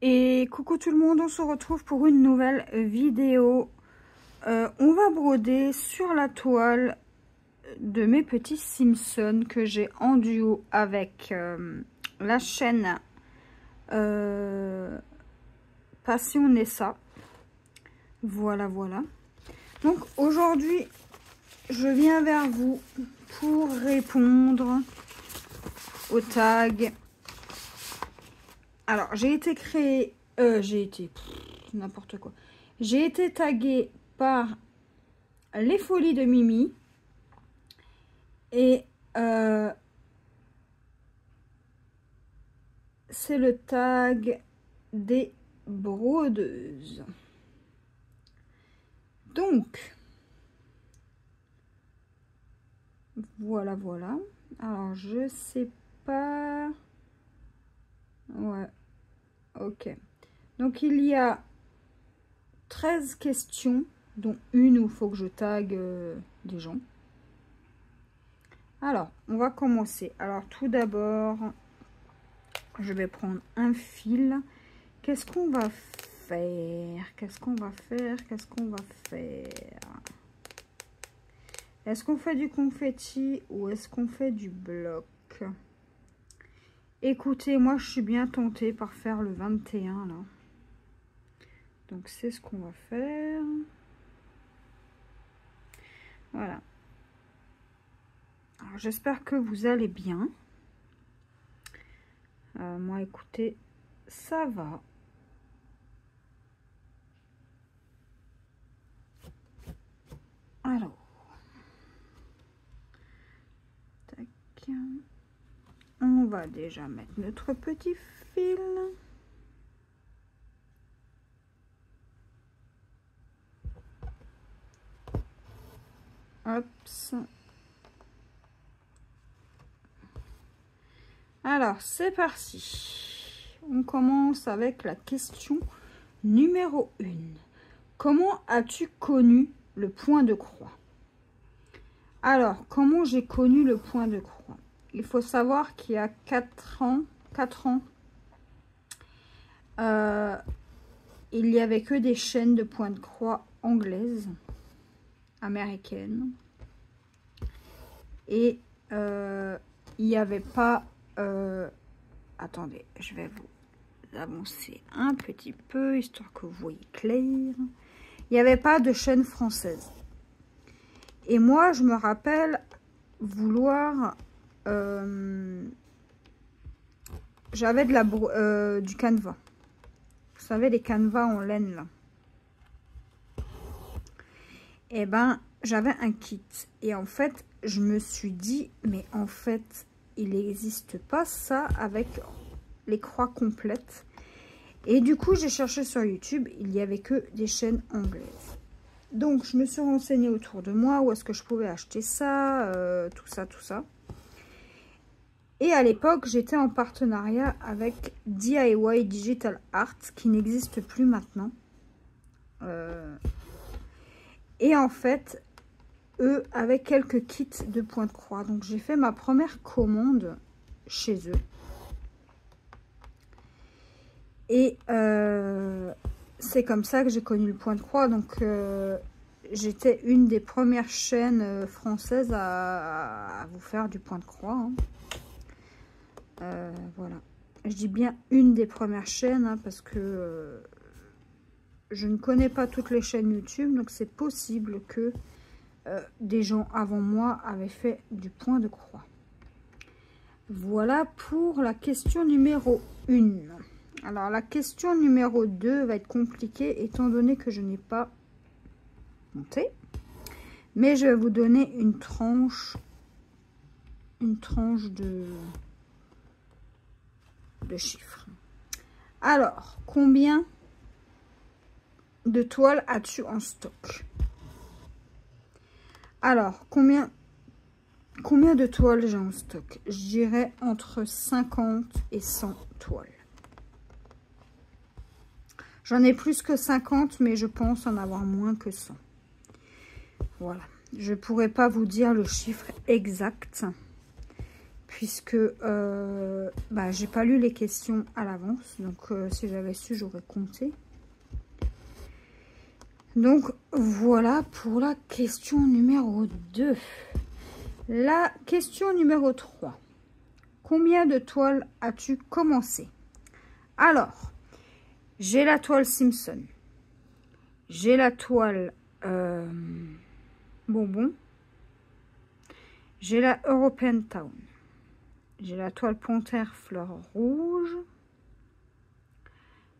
Et coucou tout le monde, on se retrouve pour une nouvelle vidéo. On va broder sur la toile de mes petits Simpsons que j'ai en duo avec la chaîne Passion Nessa. Voilà. Donc aujourd'hui, je viens vers vous pour répondre aux tags. Alors, j'ai été créée... n'importe quoi. J'ai été taguée par Les Folies de Mimi. Et c'est le tag des brodeuses. Donc, voilà. Alors, je sais pas... Ouais, ok. Donc, il y a 13 questions, dont une où il faut que je tague des gens. Alors, on va commencer. Alors, tout d'abord, je vais prendre un fil. Qu'est-ce qu'on va faire? Est-ce qu'on fait du confetti ou est-ce qu'on fait du bloc? Écoutez, moi, je suis bien tentée par faire le 21, là. Donc, c'est ce qu'on va faire. Voilà. Alors, j'espère que vous allez bien. Moi, écoutez, ça va. Alors. Tac. On va déjà mettre notre petit fil. Hop. Alors, c'est parti. On commence avec la question numéro 1. Comment as-tu connu le point de croix? Alors, comment j'ai connu le point de croix? Il faut savoir qu'il y a 4 ans, il n'y avait que des chaînes de point de croix anglaises, américaines. Et il n'y avait pas... attendez, je vais vous avancer un petit peu, histoire que vous voyez clair. Il n'y avait pas de chaîne française. Et moi, je me rappelle vouloir... j'avais du canevas. Vous savez, les canevas en laine, là. Et ben, j'avais un kit. Et en fait, je me suis dit, mais en fait, il n'existe pas ça avec les croix complètes. Et du coup, j'ai cherché sur YouTube, il n'y avait que des chaînes anglaises. Donc, je me suis renseignée autour de moi, où est-ce que je pouvais acheter ça, tout ça. Et à l'époque, j'étais en partenariat avec DIY Digital Art, qui n'existe plus maintenant. Et en fait, eux avaient quelques kits de point de croix. Donc, j'ai fait ma première commande chez eux. Et c'est comme ça que j'ai connu le point de croix. Donc, j'étais une des premières chaînes françaises à vous faire du point de croix. Hein. Voilà. Je dis bien une des premières chaînes hein, parce que je ne connais pas toutes les chaînes YouTube. Donc, c'est possible que des gens avant moi avaient fait du point de croix. Voilà pour la question numéro 1. Alors, la question numéro 2 va être compliquée étant donné que je n'ai pas monté. Mais je vais vous donner une tranche de chiffres. Alors, combien de toiles as-tu en stock? Alors, combien de toiles j'ai en stock? Je dirais entre 50 et 100 toiles. J'en ai plus que 50, mais je pense en avoir moins que 100. Voilà. Je ne pourrais pas vous dire le chiffre exact, puisque j'ai pas lu les questions à l'avance. Donc, si j'avais su, j'aurais compté. Donc, voilà pour la question numéro 2. La question numéro 3. Combien de toiles as-tu commencé? Alors, j'ai la toile Simpson. J'ai la toile Bonbon. J'ai la European Town. J'ai la toile Panthère Fleur Rouge.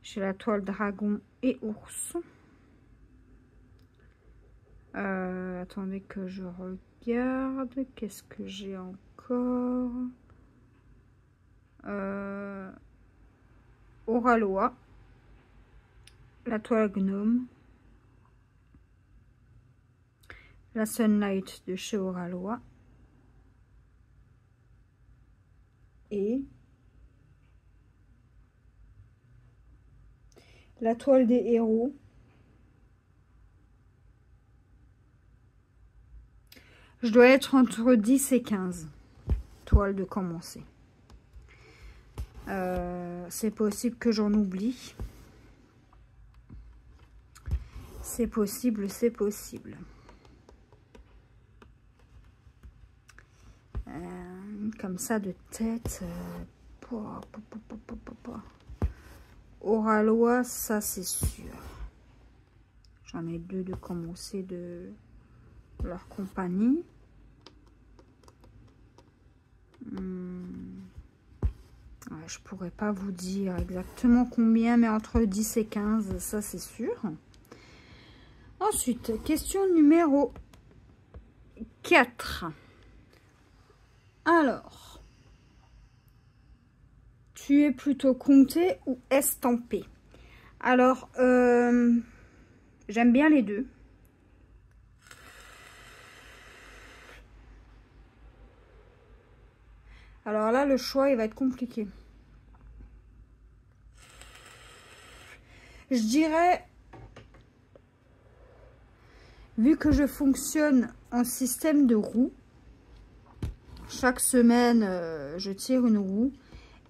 J'ai la toile Dragon et Ours. Attendez que je regarde. Qu'est-ce que j'ai encore? Oraloa. La toile Gnome. La Sunlight de chez Oraloa. Et la toile des héros. Je dois être entre 10 et 15 toiles de commencer. C'est possible que j'en oublie. C'est possible, c'est possible. Comme ça de tête. Oraloa, ça c'est sûr. J'en ai 2 de commencer de leur compagnie. Ouais, je pourrais pas vous dire exactement combien, mais entre 10 et 15, ça c'est sûr. Ensuite, question numéro 4. Alors, tu es plutôt compté ou estampé? Alors, j'aime bien les deux. Alors là, le choix, il va être compliqué. Je dirais, vu que je fonctionne en système de roue, chaque semaine, je tire une roue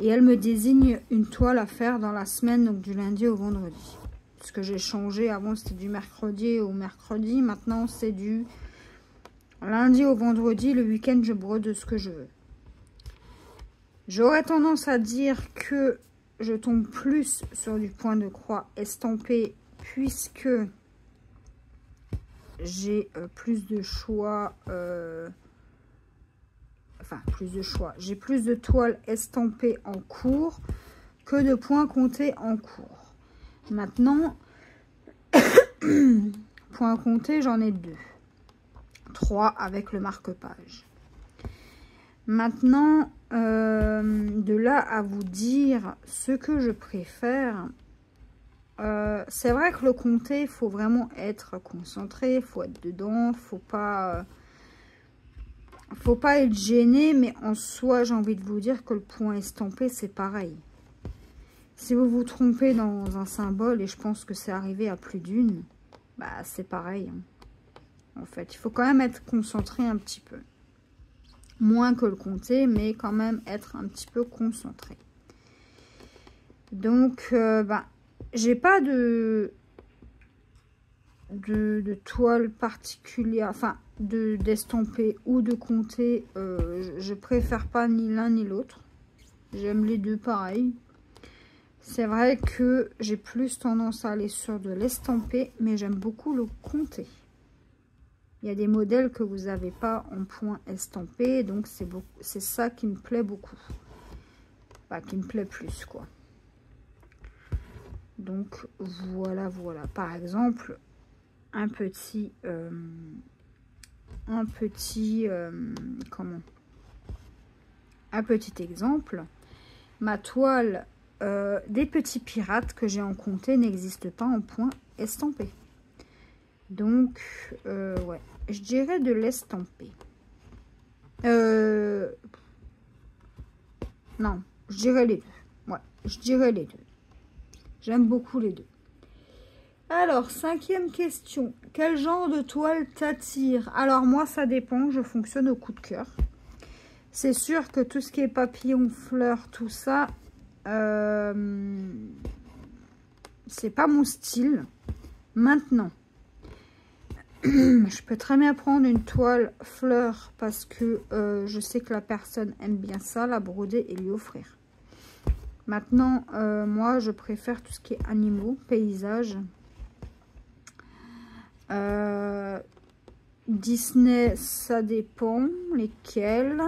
et elle me désigne une toile à faire dans la semaine, donc du lundi au vendredi. Ce que j'ai changé, avant c'était du mercredi au mercredi, maintenant c'est du lundi au vendredi. Le week-end, je brode ce que je veux. J'aurais tendance à dire que je tombe plus sur du point de croix estampé puisque j'ai plus de choix. J'ai plus de toiles estampées en cours que de points comptés en cours. Maintenant, points comptés, j'en ai 2. 3 avec le marque-page. Maintenant, de là à vous dire ce que je préfère, c'est vrai que le compté, il faut vraiment être concentré, il faut être dedans, faut pas être gêné, mais en soi, j'ai envie de vous dire que le point estampé, c'est pareil. Si vous vous trompez dans un symbole, et je pense que c'est arrivé à plus d'une, bah c'est pareil. Hein. En fait, il faut quand même être concentré un petit peu. Moins que le compter, mais quand même être un petit peu concentré. Donc, j'ai pas de toile particulière, enfin, d'estamper ou de compter. Je préfère pas ni l'un ni l'autre. J'aime les deux pareil. C'est vrai que j'ai plus tendance à aller sur de l'estamper, mais j'aime beaucoup le compter. Il y a des modèles que vous n'avez pas en point estampé, donc c'est ça qui me plaît beaucoup. Enfin, qui me plaît plus, quoi. Donc, voilà. Par exemple, un petit exemple. Ma toile des petits pirates que j'ai en compté n'existe pas en point estampé. Donc, ouais, je dirais de l'estamper. Non, je dirais les deux. Ouais, je dirais les deux. J'aime beaucoup les deux. Alors, 5e question. Quel genre de toile t'attire? Alors, moi, ça dépend. Je fonctionne au coup de cœur. C'est sûr que tout ce qui est papillon, fleurs, tout ça, c'est pas mon style. Maintenant, je peux très bien prendre une toile fleur parce que je sais que la personne aime bien ça, la broder et lui offrir. Maintenant, moi, je préfère tout ce qui est animaux, paysages. Disney, ça dépend lesquels.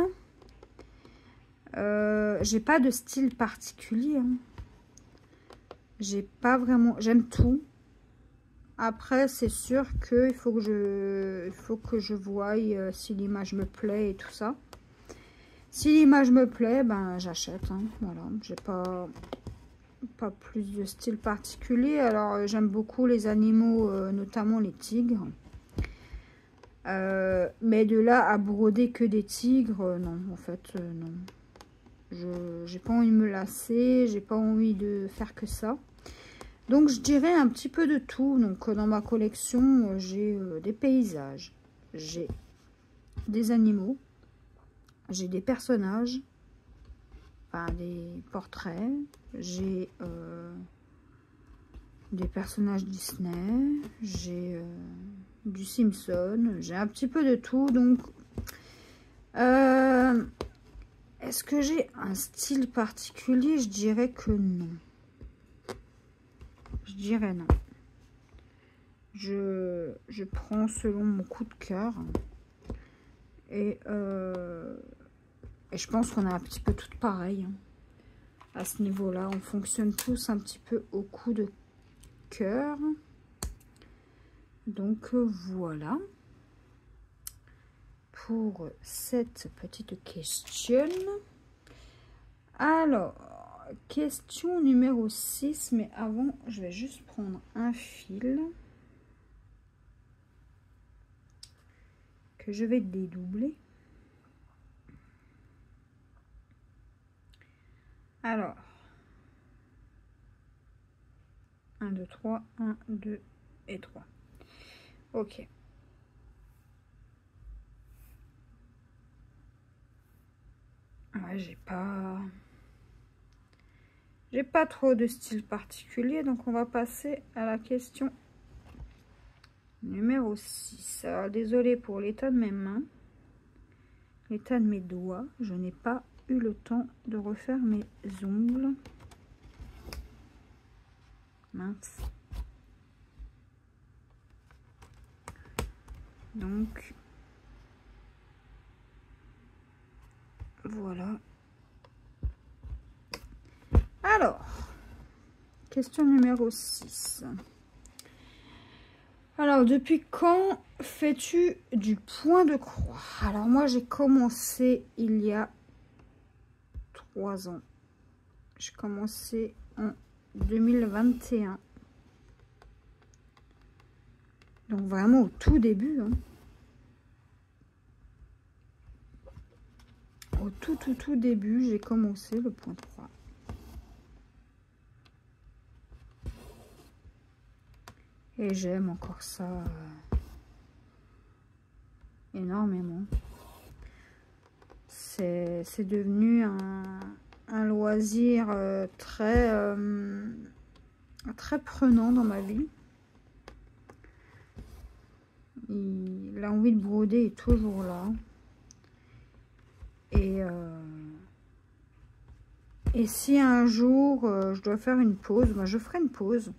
J'ai pas de style particulier. Hein. J'ai pas vraiment... J'aime tout. Après, c'est sûr qu'il faut que je voie si l'image me plaît et tout ça. Si l'image me plaît, ben j'achète. Hein. Voilà, j'ai pas plus de style particulier. Alors, j'aime beaucoup les animaux, notamment les tigres. Mais de là à broder que des tigres, non, en fait, non. J'ai pas envie de me lasser, j'ai pas envie de faire que ça. Donc, je dirais un petit peu de tout. Donc, dans ma collection, j'ai des paysages, j'ai des animaux, j'ai des personnages, enfin des portraits, j'ai des personnages Disney, j'ai du Simpson, j'ai un petit peu de tout. Donc, est-ce que j'ai un style particulier? Je dirais que non. Je dirais non. Je prends selon mon coup de cœur. Et je pense qu'on est un petit peu toutes pareilles. Hein. À ce niveau-là, on fonctionne tous un petit peu au coup de cœur. Donc voilà. Pour cette petite question. Alors, question numéro 6. Mais avant, je vais juste prendre un fil. Que je vais dédoubler. Alors, 1, 2, 3, 1, 2 et 3. Ok. Ouais, j'ai pas trop de style particulier, donc on va passer à la question numéro 6. Alors, désolée pour l'état de mes mains, l'état de mes doigts. Je n'ai pas eu le temps de refaire mes ongles. Mince. Donc, voilà. Alors, question numéro 6. Alors, depuis quand fais-tu du point de croix? Alors, moi, j'ai commencé il y a 3 ans. J'ai commencé en 2021. Donc, vraiment au tout début. Hein. Au tout début, j'ai commencé le point de croix. Et j'aime encore ça énormément. C'est devenu un loisir très prenant dans ma vie. L'envie de broder est toujours là. Et si un jour je dois faire une pause, ben je ferai une pause.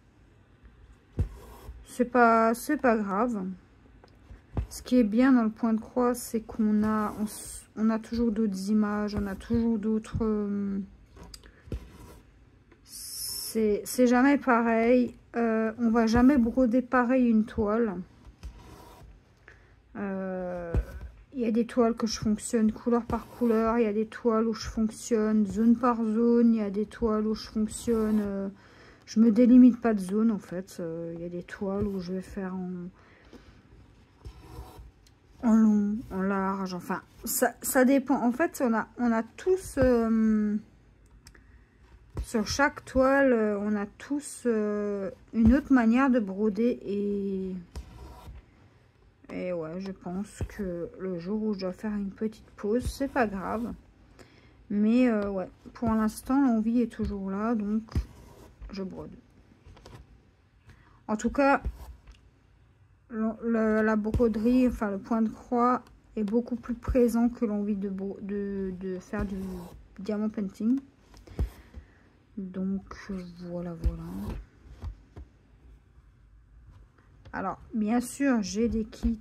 C'est pas grave. Ce qui est bien dans le point de croix, c'est qu'on a toujours d'autres images, on a toujours d'autres... c'est jamais pareil. On va jamais broder pareil une toile. Il y a des toiles que je fonctionne couleur par couleur. Il y a des toiles où je fonctionne zone par zone. Il y a des toiles où je fonctionne... je me délimite pas de zone en fait. Il y a des toiles où je vais faire en long, en large. Enfin, ça dépend. En fait, on a tous... sur chaque toile, on a tous une autre manière de broder. Et Et ouais, je pense que le jour où je dois faire une petite pause, c'est pas grave. Mais ouais, pour l'instant, l'envie est toujours là, donc je brode. En tout cas, la broderie, enfin le point de croix est beaucoup plus présent que l'envie de faire du diamant painting. Donc voilà. Alors bien sûr j'ai des kits,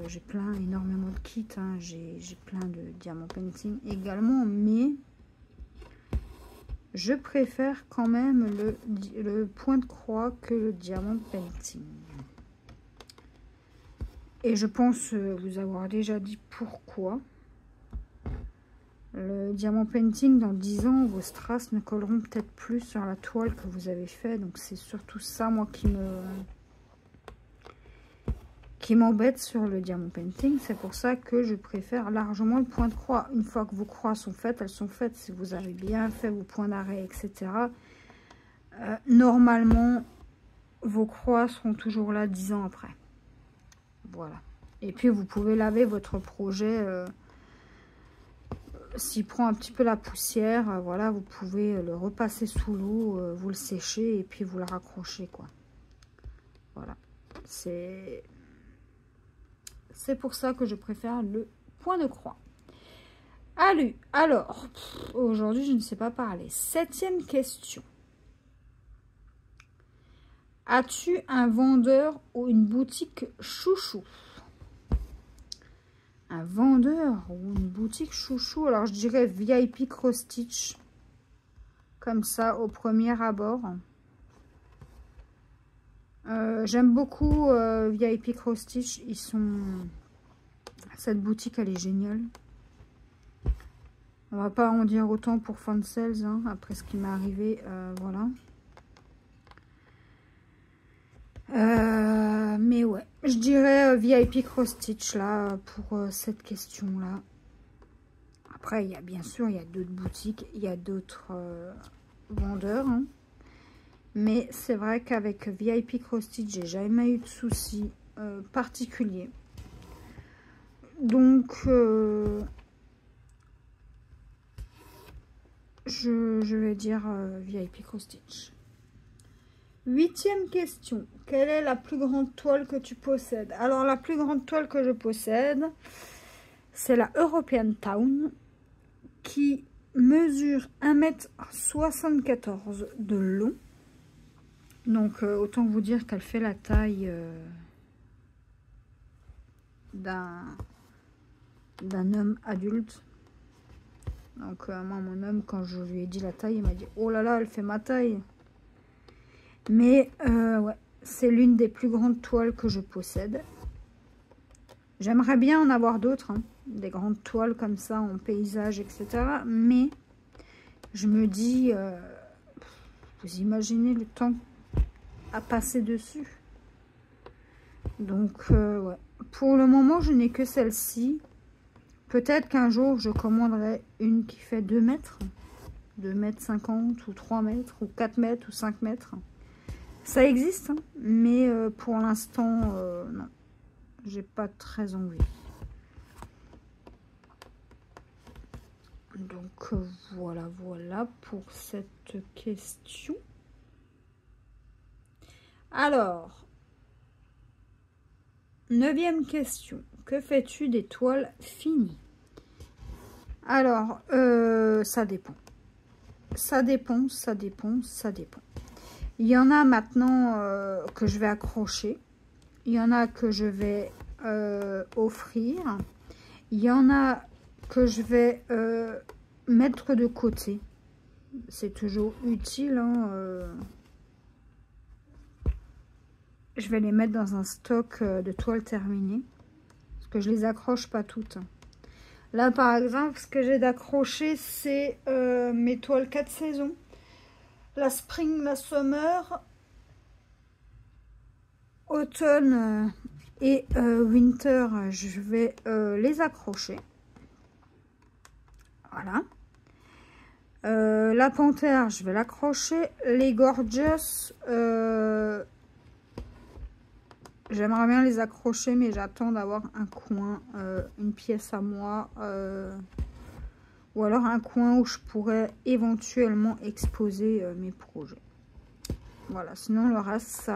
j'ai énormément de kits, hein. J'ai plein de diamant painting également, mais je préfère quand même le point de croix que le diamant painting. Et je pense vous avoir déjà dit pourquoi. Le diamant painting, dans 10 ans, vos strass ne colleront peut-être plus sur la toile que vous avez fait. Donc c'est surtout ça, moi, qui m'embête sur le diamant painting. C'est pour ça que je préfère largement le point de croix. Une fois que vos croix sont faites, elles sont faites. Si vous avez bien fait vos points d'arrêt, etc. Normalement, vos croix seront toujours là 10 ans après. Voilà. Et puis, vous pouvez laver votre projet... s'il prend un petit peu la poussière, voilà, vous pouvez le repasser sous l'eau, vous le séchez et puis vous le raccrochez, quoi. Voilà. C'est pour ça que je préfère le point de croix. Allez, alors, aujourd'hui, je ne sais pas parler. 7e question. As-tu un vendeur ou une boutique chouchou? Un vendeur ou une boutique chouchou, alors je dirais VIP Cross Stitch, comme ça au premier abord. J'aime beaucoup VIP Cross Stitch, cette boutique elle est géniale. On va pas en dire autant pour Fun Sales, hein, après ce qui m'est arrivé, voilà. Mais ouais, je dirais VIP Cross Stitch là pour cette question là. Après il y a bien sûr il y a d'autres boutiques, il y a d'autres vendeurs, hein. Mais c'est vrai qu'avec VIP Cross Stitch j'ai jamais eu de soucis particuliers. Donc je vais dire VIP Cross Stitch. 8e question. Quelle est la plus grande toile que tu possèdes? Alors, la plus grande toile que je possède, c'est la European Town, qui mesure 1,74 m de long. Donc, autant vous dire qu'elle fait la taille d'un homme adulte. Donc, moi, mon homme, quand je lui ai dit la taille, il m'a dit « Oh là là, elle fait ma taille !» Mais ouais, c'est l'une des plus grandes toiles que je possède. J'aimerais bien en avoir d'autres, hein, des grandes toiles comme ça en paysage, etc. Mais je me dis, vous imaginez le temps à passer dessus. Donc ouais, pour le moment je n'ai que celle-ci. Peut-être qu'un jour je commanderai une qui fait 2 mètres, 2,50 m ou 3 mètres ou 4 mètres ou 5 mètres. Ça existe, hein, mais pour l'instant, non. J'ai pas très envie. Donc, voilà pour cette question. Alors, 9e question. Que fais-tu des toiles finies? Alors, ça dépend. Ça dépend. Il y en a maintenant que je vais accrocher. Il y en a que je vais offrir. Il y en a que je vais mettre de côté. C'est toujours utile. Hein, je vais les mettre dans un stock de toiles terminées. Parce que je les accroche pas toutes. Là, par exemple, ce que j'ai d'accrocher, c'est mes toiles 4 saisons. La spring, la summer, automne et winter, je vais les accrocher. Voilà. La panthère, je vais l'accrocher. Les gorgeous, J'aimerais bien les accrocher, mais j'attends d'avoir un coin, une pièce à moi. Ou alors un coin où je pourrais éventuellement exposer mes projets. Voilà, sinon le reste,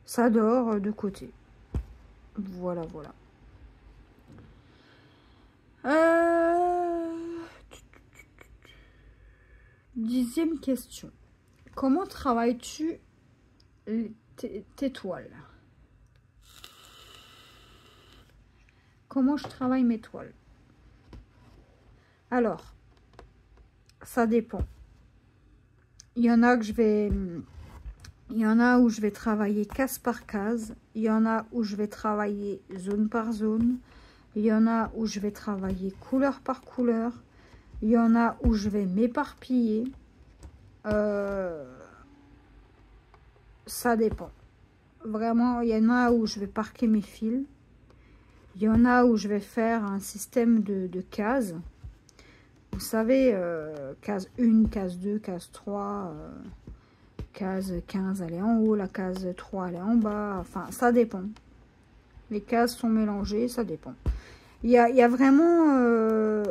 ça dort de côté. Voilà, voilà. 10e question. Comment travailles-tu tes toiles? Comment je travaille mes toiles? Alors, ça dépend. Il y en a où je vais travailler case par case. Il y en a où je vais travailler zone par zone. Il y en a où je vais travailler couleur par couleur. Il y en a où je vais m'éparpiller. Ça dépend. Vraiment, il y en a où je vais parquer mes fils. Il y en a où je vais faire un système de cases. Vous savez, case 1, case 2, case 3, case 15, elle est en haut, la case 3, elle est en bas. Enfin, ça dépend. Les cases sont mélangées, ça dépend. Il y a vraiment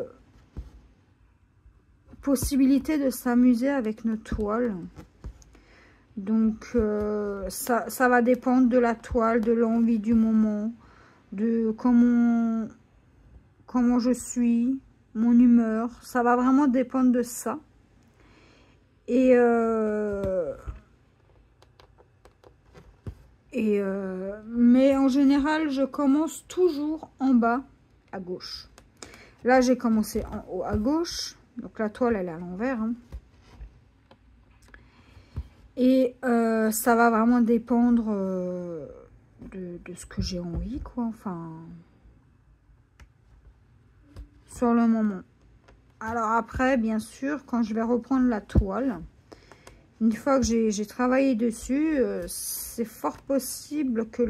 possibilité de s'amuser avec nos toiles. Donc, ça va dépendre de la toile, de l'envie du moment, de comment je suis, mon humeur. Ça va vraiment dépendre de ça. Mais en général, je commence toujours en bas à gauche. Là, j'ai commencé en haut à gauche. Donc, la toile, elle est à l'envers. Hein. Et ça va vraiment dépendre de ce que j'ai envie, quoi. Enfin, sur le moment. Alors après, bien sûr, quand je vais reprendre la toile, une fois que j'ai travaillé dessus, c'est fort possible que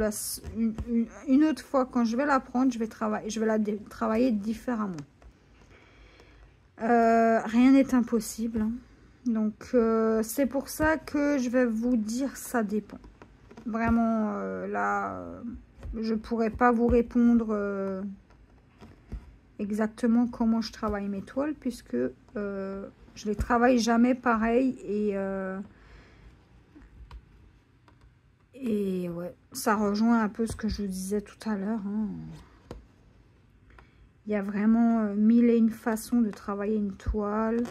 une autre fois, quand je vais la prendre, je vais la travailler différemment. Rien n'est impossible. Hein. Donc, c'est pour ça que je vais vous dire ça dépend. Vraiment, là, je pourrais pas vous répondre exactement comment je travaille mes toiles, puisque je les travaille jamais pareil. Et ouais, ça rejoint un peu ce que je vous disais tout à l'heure. Hein. Il y a vraiment 1001 façons de travailler une toile.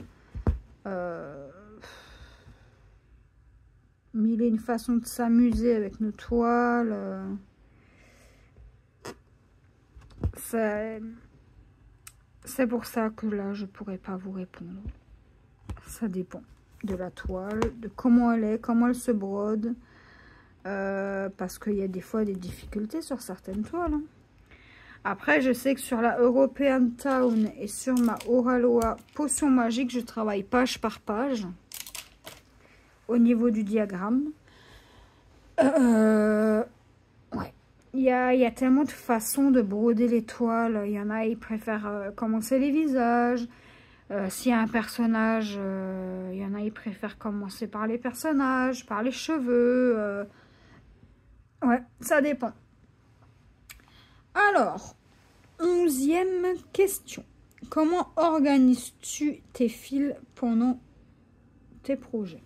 1001 façons de s'amuser avec nos toiles. C'est pour ça que là, je pourrais pas vous répondre. Ça dépend de la toile, de comment elle se brode. Parce qu'il y a des fois des difficultés sur certaines toiles. Hein. Après, je sais que sur la European Town et sur ma Oraloa Potion Magique, je travaille page par page au niveau du diagramme. Ouais. Il y a tellement de façons de broder les toiles. Il y en a, ils préfèrent commencer les visages. S'il y a un personnage, il y en a, ils préfèrent commencer par les personnages, par les cheveux. Ouais, ça dépend. Alors, 11e question. Comment organises-tu tes fils pendant tes projets?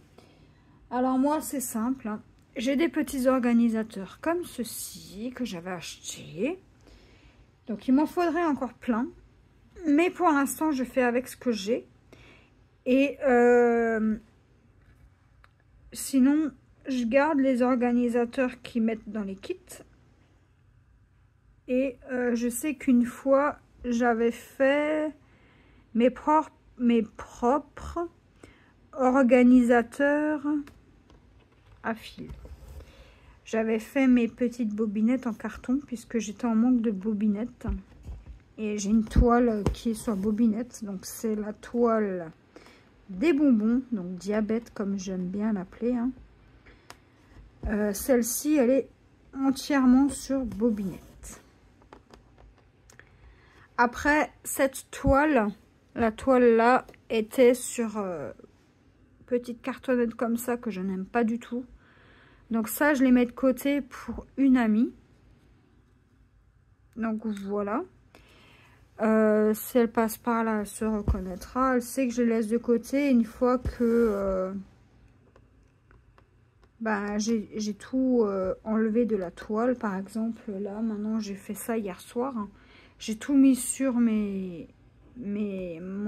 Alors moi, c'est simple. Hein. J'ai des petits organisateurs comme ceci que j'avais acheté. Donc, il m'en faudrait encore plein. Mais pour l'instant, je fais avec ce que j'ai. Et sinon, je garde les organisateurs qui mettent dans les kits. Et je sais qu'une fois, j'avais fait mes propres organisateurs à fil. J'avais fait mes petites bobinettes en carton puisque j'étais en manque de bobinettes. Et j'ai une toile qui est sur bobinette. Donc c'est la toile des bonbons, donc diabète comme j'aime bien l'appeler. Hein. Celle-ci, elle est entièrement sur bobinette. Après, cette toile, la toile là, était sur petite cartonnette comme ça que je n'aime pas du tout. Donc ça, je les mets de côté pour une amie. Donc voilà. Si elle passe par là, elle se reconnaîtra. Elle sait que je les laisse de côté une fois que j'ai tout enlevé de la toile. Par exemple, là, maintenant, j'ai fait ça hier soir. Hein. J'ai tout mis sur mon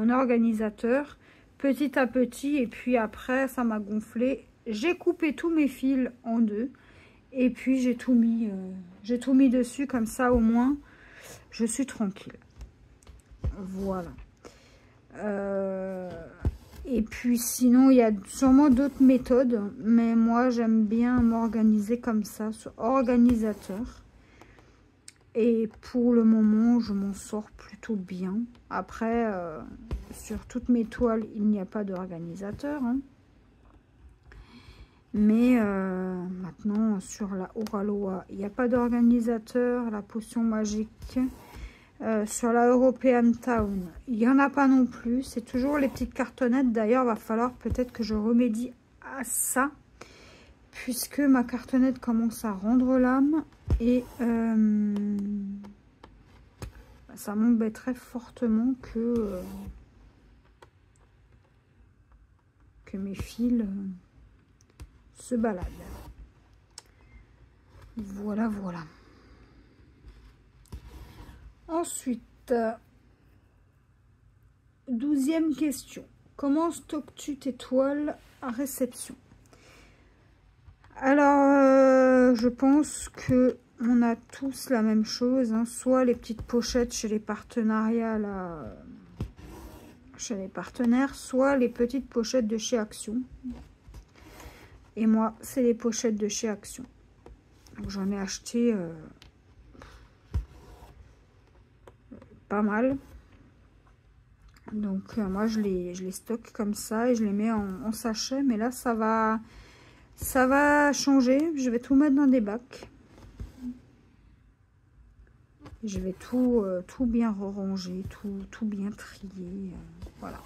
organisateur, petit à petit. Et puis après, ça m'a gonflé. J'ai coupé tous mes fils en deux. Et puis, j'ai tout mis dessus. Comme ça, au moins, je suis tranquille. Voilà. Et puis sinon, il y a sûrement d'autres méthodes, mais moi j'aime bien m'organiser comme ça, sur organisateur. Et pour le moment, je m'en sors plutôt bien. Après, sur toutes mes toiles, il n'y a pas d'organisateur. Hein. Mais maintenant, sur la Oraloa, il n'y a pas d'organisateur. La potion magique... sur la European Town, il n'y en a pas non plus. C'est toujours les petites cartonnettes. D'ailleurs, il va falloir peut-être que je remédie à ça. Puisque ma cartonnette commence à rendre l'âme. Et ça m'embêterait fortement que mes fils se baladent. Voilà, voilà. Ensuite, 12e question. Comment stockes-tu tes toiles à réception? Alors, je pense que on a tous la même chose. Hein. Soit les petites pochettes chez les partenariats, là, chez les partenaires, soit les petites pochettes de chez Action. Et moi, c'est les pochettes de chez Action. J'en ai acheté... pas mal. Donc moi je les stocke comme ça et je les mets en sachet, mais là ça va changer. Je vais tout mettre dans des bacs. Je vais tout bien ranger, tout bien trier, voilà.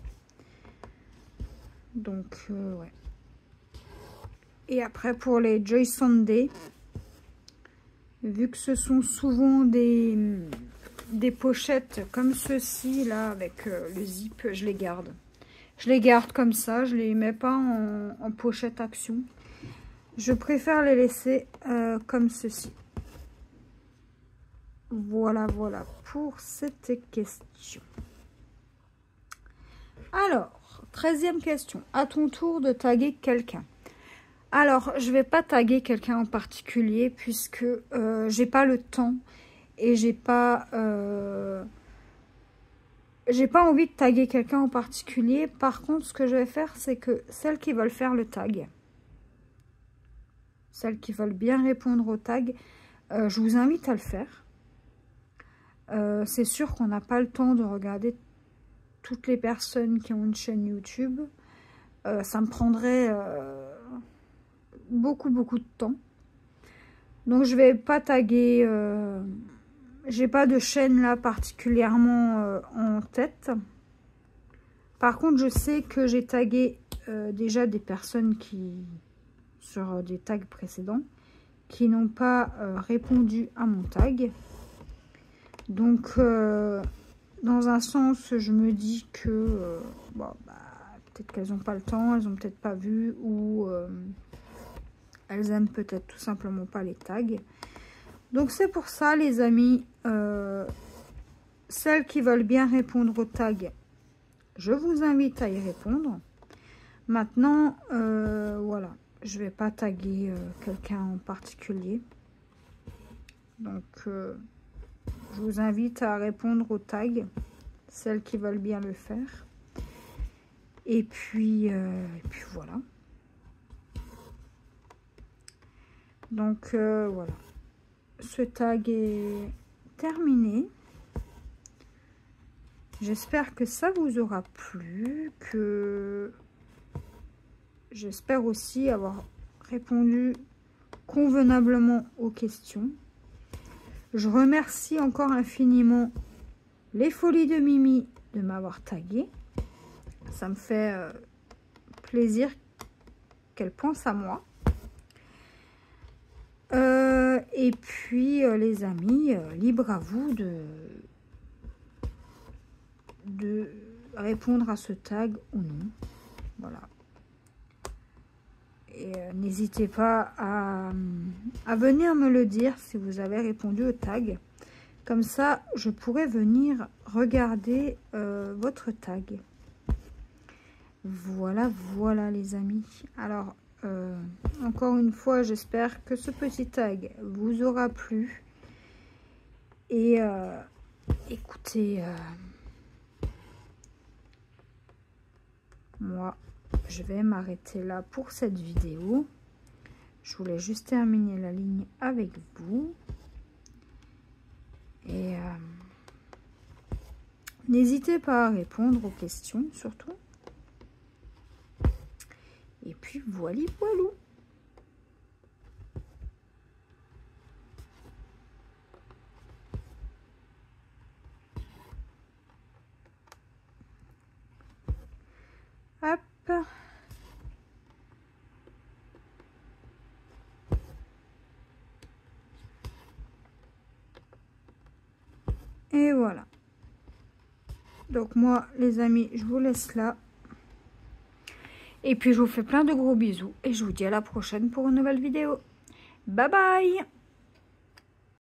Donc ouais. Et après pour les Joy Sunday, vu que ce sont souvent des pochettes comme ceci là avec le zip, je les garde. Je les garde comme ça, je les mets pas en pochette Action. Je préfère les laisser comme ceci. Voilà, voilà pour cette question. Alors, 13e question. À ton tour de taguer quelqu'un. Alors, je vais pas taguer quelqu'un en particulier puisque j'ai pas le temps. Et j'ai pas envie de taguer quelqu'un en particulier. Par contre, ce que je vais faire, c'est que celles qui veulent faire le tag, celles qui veulent bien répondre au tag, je vous invite à le faire. C'est sûr qu'on n'a pas le temps de regarder toutes les personnes qui ont une chaîne YouTube. Ça me prendrait beaucoup de temps. Donc, je vais pas taguer... j'ai pas de chaîne là particulièrement en tête. Par contre, je sais que j'ai tagué déjà des personnes qui, sur des tags précédents, qui n'ont pas répondu à mon tag. Donc, dans un sens, je me dis que peut-être qu'elles n'ont pas le temps, elles n'ont peut-être pas vu, ou elles aiment peut-être tout simplement pas les tags. Donc c'est pour ça les amis, celles qui veulent bien répondre au tag, je vous invite à y répondre. Maintenant, voilà, je vais pas taguer quelqu'un en particulier. Donc je vous invite à répondre au tag, celles qui veulent bien le faire. Et puis voilà. Donc voilà. Ce tag est terminé. J'espère que ça vous aura plu, que j'espère aussi avoir répondu convenablement aux questions. Je remercie encore infiniment les Folies de Mimi de m'avoir tagué. Ça me fait plaisir qu'elle pense à moi. Et puis, les amis, libre à vous de répondre à ce tag ou non. Voilà. Et n'hésitez pas à venir me le dire si vous avez répondu au tag. Comme ça, je pourrais venir regarder votre tag. Voilà, voilà les amis. Alors, encore une fois, j'espère que ce petit tag vous aura plu. Et écoutez, moi, je vais m'arrêter là pour cette vidéo. Je voulais juste terminer la ligne avec vous. Et n'hésitez pas à répondre aux questions, surtout. Et puis, voilà, voilou. Hop. Et voilà. Donc moi, les amis, je vous laisse là. Et puis, je vous fais plein de gros bisous. Et je vous dis à la prochaine pour une nouvelle vidéo. Bye bye!